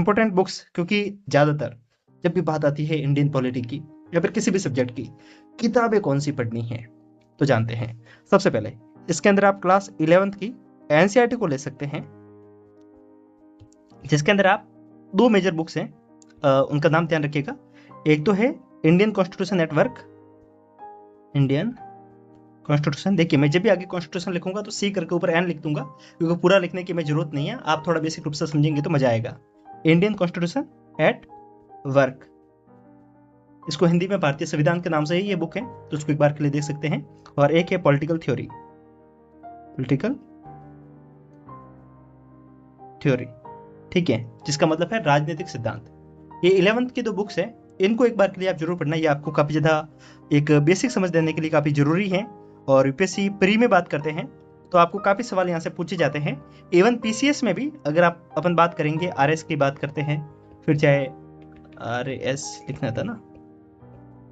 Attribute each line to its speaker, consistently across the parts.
Speaker 1: Important books, क्योंकि ज्यादातर जब भी बात आती है इंडियन पॉलिटी की या फिर किसी भी सब्जेक्ट की, किताबें कौन सी पढ़नी है तो जानते हैं। सबसे पहले इसके अंदर आप क्लास 11th की एनसीईआरटी को ले सकते हैं, जिसके अंदर आप 2 मेजर बुक्स हैं, उनका नाम ध्यान रखिएगा। एक तो है Indian constitution network, Indian constitution. देखिए मैं जब भी आगे कॉन्स्टिट्यूशन लिखूंगा तो सी करके ऊपर एन लिख दूंगा, क्योंकि पूरा लिखने की मैं जरूरत नहीं है, आप थोड़ा बेसिक रूप से समझेंगे तो मजा आएगा। इंडियन कॉन्स्टिट्यूशन एट वर्क, इसको हिंदी में भारतीय संविधान के नाम से ही ये बुक है, तो उसको एक बार के लिए देख सकते हैं। और एक है पॉलिटिकल थ्योरी, पॉलिटिकल थ्योरी, ठीक है, जिसका मतलब है राजनीतिक सिद्धांत। ये 11th की 2 बुक्स है, इनको एक बार के लिए आप जरूर पढ़ना, ये आपको काफी ज्यादा एक बेसिक समझ देने के लिए काफी जरूरी है। और यूपीएससी प्री में बात करते हैं तो आपको काफी सवाल यहाँ से पूछे जाते हैं। इवन पीसीएस में भी अगर आप अपन बात करेंगे, आरएस की बात करते हैं, फिर चाहे आरएस लिखना था ना,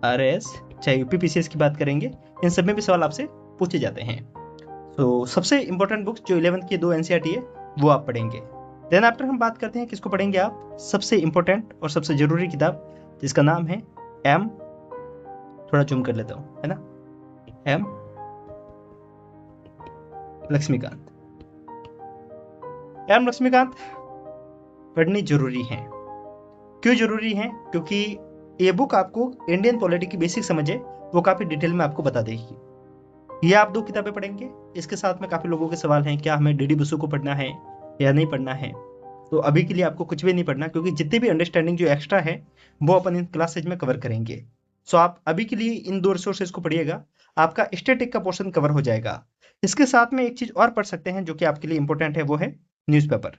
Speaker 1: आरएस, चाहे यूपीपीसीएस की बात करेंगे, इन सब में भी सवाल आपसे पूछे जाते हैं। तो सबसे इंपॉर्टेंट बुक्स जो 11th की 2 एनसीईआरटी है वो आप पढ़ेंगे। देन आफ्टर हम बात करते हैं किसको पढ़ेंगे आप, सबसे इंपॉर्टेंट और सबसे जरूरी किताब जिसका नाम है एम, थोड़ा जूम कर लेता हूं, है ना, एम लक्ष्मीकांत। एम लक्ष्मीकांत पढ़नी जरूरी है। क्यों जरूरी है? क्योंकि ये बुक आपको इंडियन पॉलिटी की बेसिक समझ है वो काफी डिटेल में आपको बता देगी। ये आप 2 किताबें पढ़ेंगे, इसके साथ में काफी लोगों के सवाल हैं, क्या हमें डीडी बसु को पढ़ना है या नहीं पढ़ना है। तो अभी के लिए आपको कुछ भी नहीं पढ़ना, क्योंकि जितनी भी अंडरस्टैंडिंग जो एक्स्ट्रा है वो अपन इन क्लासेज में कवर करेंगे। सो आप अभी के लिए इन 2 रिसोर्सेज को पढ़िएगा, आपका स्टैटिक का पोर्शन कवर हो जाएगा। इसके साथ में एक चीज और पढ़ सकते हैं जो कि आपके लिए इंपॉर्टेंट है, वो है न्यूज़पेपर।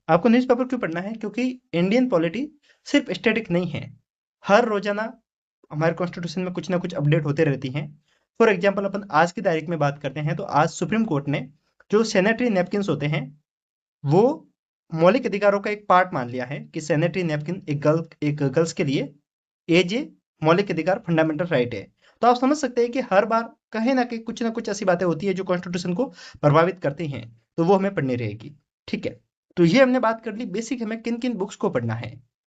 Speaker 1: आपको न्यूज़पेपर क्यों पढ़ना है? क्योंकि इंडियन पॉलिटी सिर्फ स्टैटिक नहीं है, हर रोजाना हमारे कॉन्स्टिट्यूशन में कुछ ना कुछ अपडेट होते रहती हैं। फॉर एग्जाम्पल अपन आज की तारीख में बात करते हैं तो आज सुप्रीम कोर्ट ने जो सैनिटरी नैपकिन होते हैं वो मौलिक अधिकारों का एक पार्ट मान लिया है कि सैनिटरी नैपकिन एक गर्ल्स के लिए एज ए मौलिक अधिकार, फंडामेंटल राइट है। तो आप समझ सकते हैं कि हर बार कहीं ना कुछ ऐसी बातें होती है जो कॉन्स्टिट्यूशन को प्रभावित करती हैं, तो वो हमें पढ़नी रहेगी। ठीक है, तो ये हमने बात कर ली बेसिक हमें किन किन बुक्स को पढ़ना है।